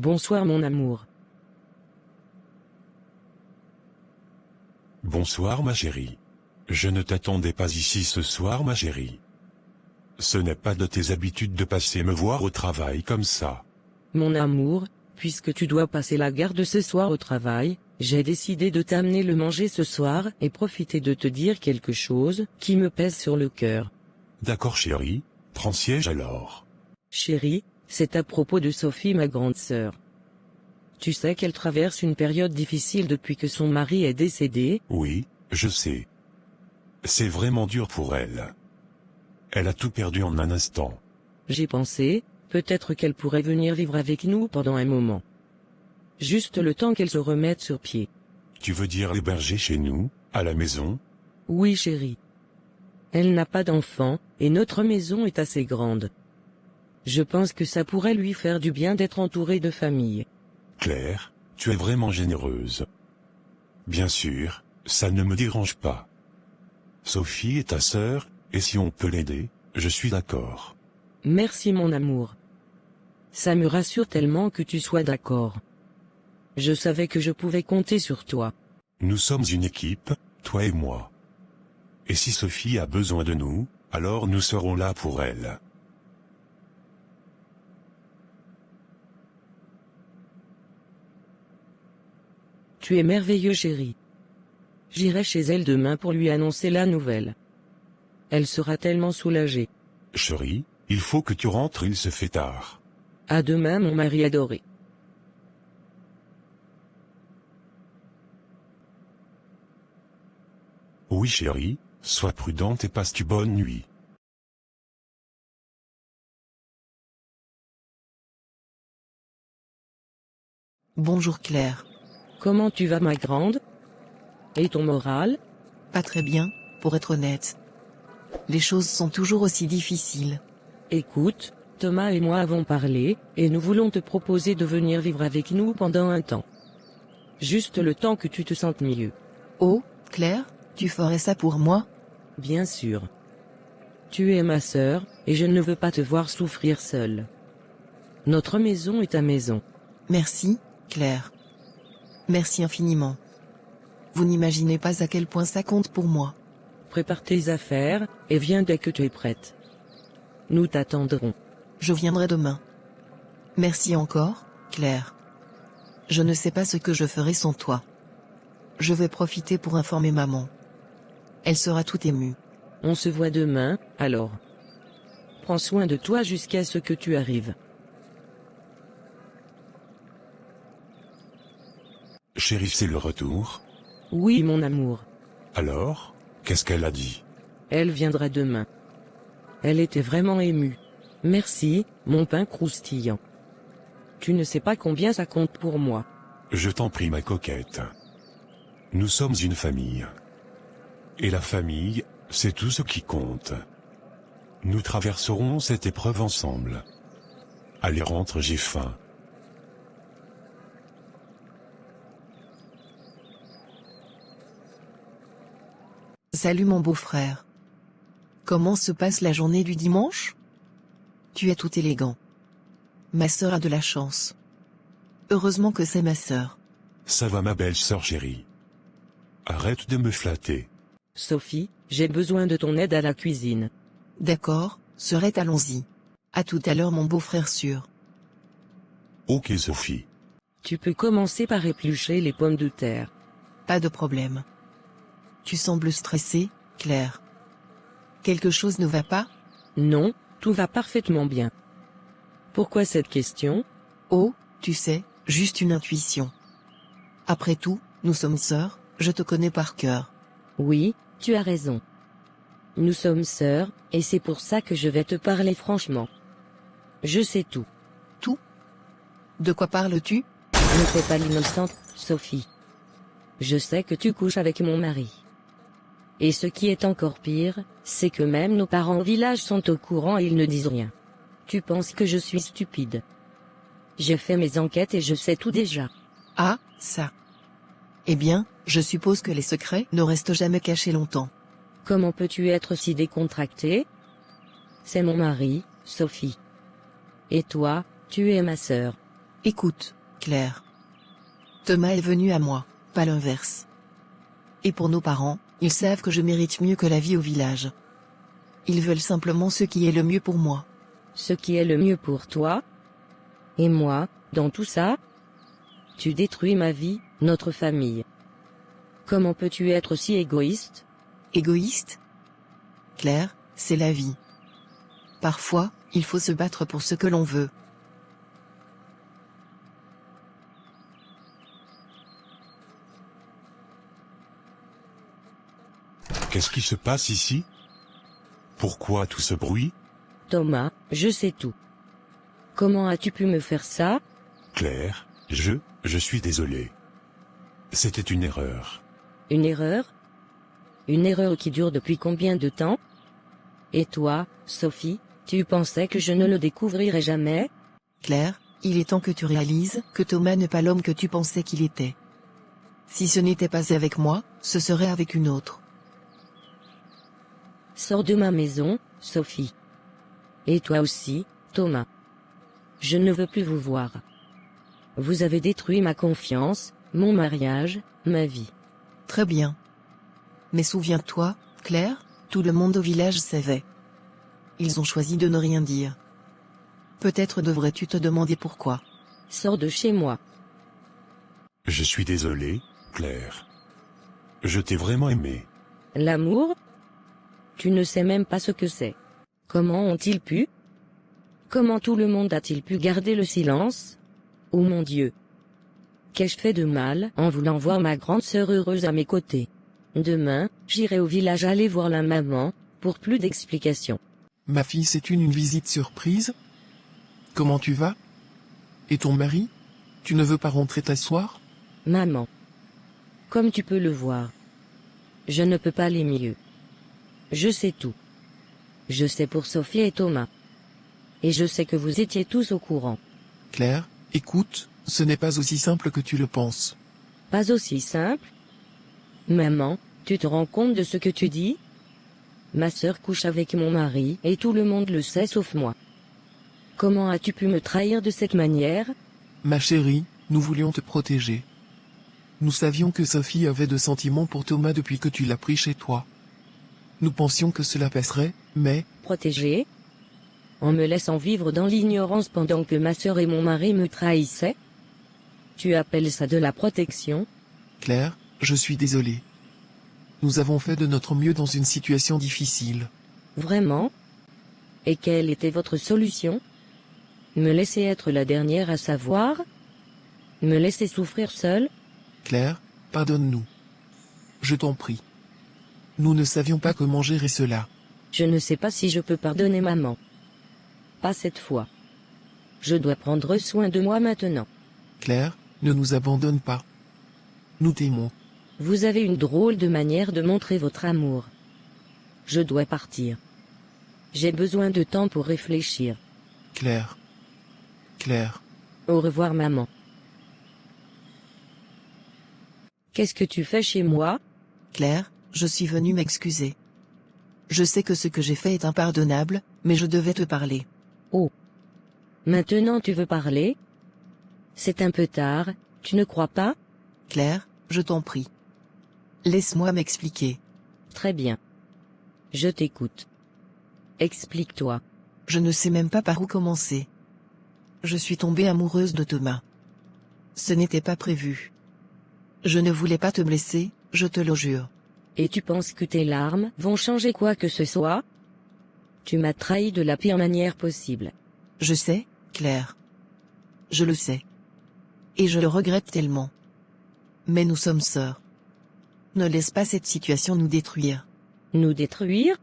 Bonsoir mon amour. Bonsoir ma chérie. Je ne t'attendais pas ici ce soir ma chérie. Ce n'est pas de tes habitudes de passer me voir au travail comme ça. Mon amour, puisque tu dois passer la garde ce soir au travail, j'ai décidé de t'amener le manger ce soir et profiter de te dire quelque chose qui me pèse sur le cœur. D'accord chérie, prends siège alors. Chérie, c'est à propos de Sophie ma grande sœur. Tu sais qu'elle traverse une période difficile depuis que son mari est décédé. Oui, je sais. C'est vraiment dur pour elle. Elle a tout perdu en un instant. J'ai pensé, peut-être qu'elle pourrait venir vivre avec nous pendant un moment. Juste le temps qu'elle se remette sur pied. Tu veux dire l'héberger chez nous, à la maison? Oui chérie. Elle n'a pas d'enfant, et notre maison est assez grande. Je pense que ça pourrait lui faire du bien d'être entourée de famille. Claire, tu es vraiment généreuse. Bien sûr, ça ne me dérange pas. Sophie est ta sœur, et si on peut l'aider, je suis d'accord. Merci mon amour. Ça me rassure tellement que tu sois d'accord. Je savais que je pouvais compter sur toi. Nous sommes une équipe, toi et moi. Et si Sophie a besoin de nous, alors nous serons là pour elle. Tu es merveilleux chérie. J'irai chez elle demain pour lui annoncer la nouvelle. Elle sera tellement soulagée. Chérie, il faut que tu rentres, il se fait tard. À demain mon mari adoré. Oui chérie, sois prudente et passe-tu bonne nuit. Bonjour Claire. Comment tu vas ma grande? Et ton moral? Pas très bien, pour être honnête. Les choses sont toujours aussi difficiles. Écoute, Thomas et moi avons parlé, et nous voulons te proposer de venir vivre avec nous pendant un temps. Juste le temps que tu te sentes mieux. Oh, Claire, tu ferais ça pour moi? Bien sûr. Tu es ma sœur, et je ne veux pas te voir souffrir seule. Notre maison est ta maison. Merci, Claire. Merci infiniment. Vous n'imaginez pas à quel point ça compte pour moi. Prépare tes affaires, et viens dès que tu es prête. Nous t'attendrons. Je viendrai demain. Merci encore, Claire. Je ne sais pas ce que je ferai sans toi. Je vais profiter pour informer maman. Elle sera toute émue. On se voit demain, alors. Prends soin de toi jusqu'à ce que tu arrives. Chérie, c'est le retour? Oui mon amour. Alors, qu'est-ce qu'elle a dit? Elle viendra demain. Elle était vraiment émue. Merci, mon pain croustillant. Tu ne sais pas combien ça compte pour moi. Je t'en prie ma coquette. Nous sommes une famille. Et la famille, c'est tout ce qui compte. Nous traverserons cette épreuve ensemble. Allez rentre, j'ai faim. Salut mon beau-frère. Comment se passe la journée du dimanche? Tu es tout élégant. Ma sœur a de la chance. Heureusement que c'est ma sœur. Ça va ma belle sœur chérie. Arrête de me flatter. Sophie, j'ai besoin de ton aide à la cuisine. D'accord, sœurette, allons-y. À tout à l'heure mon beau-frère sûr. Ok Sophie. Tu peux commencer par éplucher les pommes de terre. Pas de problème. Tu sembles stressée, Claire. Quelque chose ne va pas? Non, tout va parfaitement bien. Pourquoi cette question? Oh, tu sais, juste une intuition. Après tout, nous sommes sœurs, je te connais par cœur. Oui, tu as raison. Nous sommes sœurs, et c'est pour ça que je vais te parler franchement. Je sais tout. Tout? De quoi parles-tu? Ne fais pas l'innocente, Sophie. Je sais que tu couches avec mon mari. Et ce qui est encore pire, c'est que même nos parents au village sont au courant et ils ne disent rien. Tu penses que je suis stupide. J'ai fait mes enquêtes et je sais tout déjà. Ah, ça. Eh bien, je suppose que les secrets ne restent jamais cachés longtemps. Comment peux-tu être si décontractée? C'est mon mari, Sophie. Et toi, tu es ma sœur. Écoute, Claire. Thomas est venu à moi, pas l'inverse. Et pour nos parents, ils savent que je mérite mieux que la vie au village. Ils veulent simplement ce qui est le mieux pour moi. Ce qui est le mieux pour toi? Et moi, dans tout ça? Tu détruis ma vie, notre famille. Comment peux-tu être si égoïste? Égoïste? Claire, c'est la vie. Parfois, il faut se battre pour ce que l'on veut. Qu'est-ce qui se passe ici? Pourquoi tout ce bruit? Thomas, je sais tout. Comment as-tu pu me faire ça? Claire, je suis désolé. C'était une erreur. Une erreur? Une erreur qui dure depuis combien de temps? Et toi, Sophie, tu pensais que je ne le découvrirais jamais? Claire, il est temps que tu réalises que Thomas n'est pas l'homme que tu pensais qu'il était. Si ce n'était pas avec moi, ce serait avec une autre. Sors de ma maison, Sophie. Et toi aussi, Thomas. Je ne veux plus vous voir. Vous avez détruit ma confiance, mon mariage, ma vie. Très bien. Mais souviens-toi, Claire, tout le monde au village savait. Ils ont choisi de ne rien dire. Peut-être devrais-tu te demander pourquoi. Sors de chez moi. Je suis désolé, Claire. Je t'ai vraiment aimé. L'amour? Tu ne sais même pas ce que c'est. Comment ont-ils pu? Comment tout le monde a-t-il pu garder le silence? Oh mon Dieu! Qu'ai-je fait de mal en voulant voir ma grande sœur heureuse à mes côtés? Demain, j'irai au village aller voir la maman, pour plus d'explications. Ma fille, c'est une visite surprise? Comment tu vas? Et ton mari? Tu ne veux pas rentrer t'asseoir? Maman. Comme tu peux le voir. Je ne peux pas aller mieux. Je sais tout. Je sais pour Sophie et Thomas. Et je sais que vous étiez tous au courant. Claire, écoute, ce n'est pas aussi simple que tu le penses. Pas aussi simple? Maman, tu te rends compte de ce que tu dis? Ma sœur couche avec mon mari et tout le monde le sait sauf moi. Comment as-tu pu me trahir de cette manière? Ma chérie, nous voulions te protéger. Nous savions que Sophie avait de sentiments pour Thomas depuis que tu l'as pris chez toi. Nous pensions que cela passerait, mais... Protéger? En me laissant vivre dans l'ignorance pendant que ma sœur et mon mari me trahissaient? Tu appelles ça de la protection? Claire, je suis désolé. Nous avons fait de notre mieux dans une situation difficile. Vraiment? Et quelle était votre solution? Me laisser être la dernière à savoir? Me laisser souffrir seule? Claire, pardonne-nous. Je t'en prie. Nous ne savions pas comment gérer cela. Je ne sais pas si je peux pardonner maman. Pas cette fois. Je dois prendre soin de moi maintenant. Claire, ne nous abandonne pas. Nous t'aimons. Vous avez une drôle de manière de montrer votre amour. Je dois partir. J'ai besoin de temps pour réfléchir. Claire. Claire. Au revoir maman. Qu'est-ce que tu fais chez moi? Claire, je suis venue m'excuser. Je sais que ce que j'ai fait est impardonnable, mais je devais te parler. Oh. Maintenant tu veux parler? C'est un peu tard, tu ne crois pas? Claire, je t'en prie. Laisse-moi m'expliquer. Très bien. Je t'écoute. Explique-toi. Je ne sais même pas par où commencer. Je suis tombée amoureuse de Thomas. Ce n'était pas prévu. Je ne voulais pas te blesser, je te le jure. Et tu penses que tes larmes vont changer quoi que ce soit? Tu m'as trahi de la pire manière possible. Je sais, Claire. Je le sais. Et je le regrette tellement. Mais nous sommes sœurs. Ne laisse pas cette situation nous détruire. Nous détruire?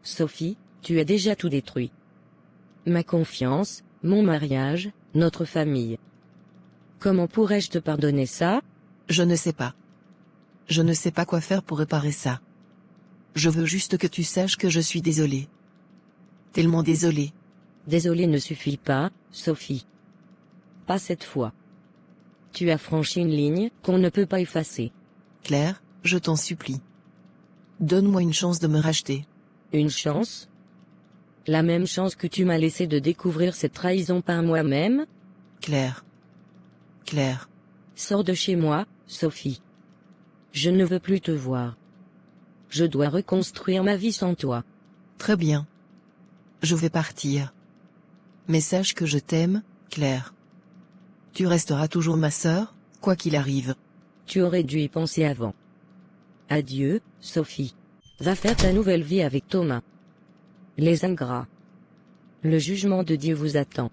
Sophie, tu as déjà tout détruit. Ma confiance, mon mariage, notre famille. Comment pourrais-je te pardonner ça? Je ne sais pas. Je ne sais pas quoi faire pour réparer ça. Je veux juste que tu saches que je suis désolée. Tellement désolée. Désolé ne suffit pas, Sophie. Pas cette fois. Tu as franchi une ligne qu'on ne peut pas effacer. Claire, je t'en supplie. Donne-moi une chance de me racheter. Une chance? La même chance que tu m'as laissé de découvrir cette trahison par moi-même? Claire. Claire. Sors de chez moi, Sophie. Je ne veux plus te voir. Je dois reconstruire ma vie sans toi. Très bien. Je vais partir. Mais sache que je t'aime, Claire. Tu resteras toujours ma sœur, quoi qu'il arrive. Tu aurais dû y penser avant. Adieu, Sophie. Va faire ta nouvelle vie avec Thomas. Les ingrats. Le jugement de Dieu vous attend.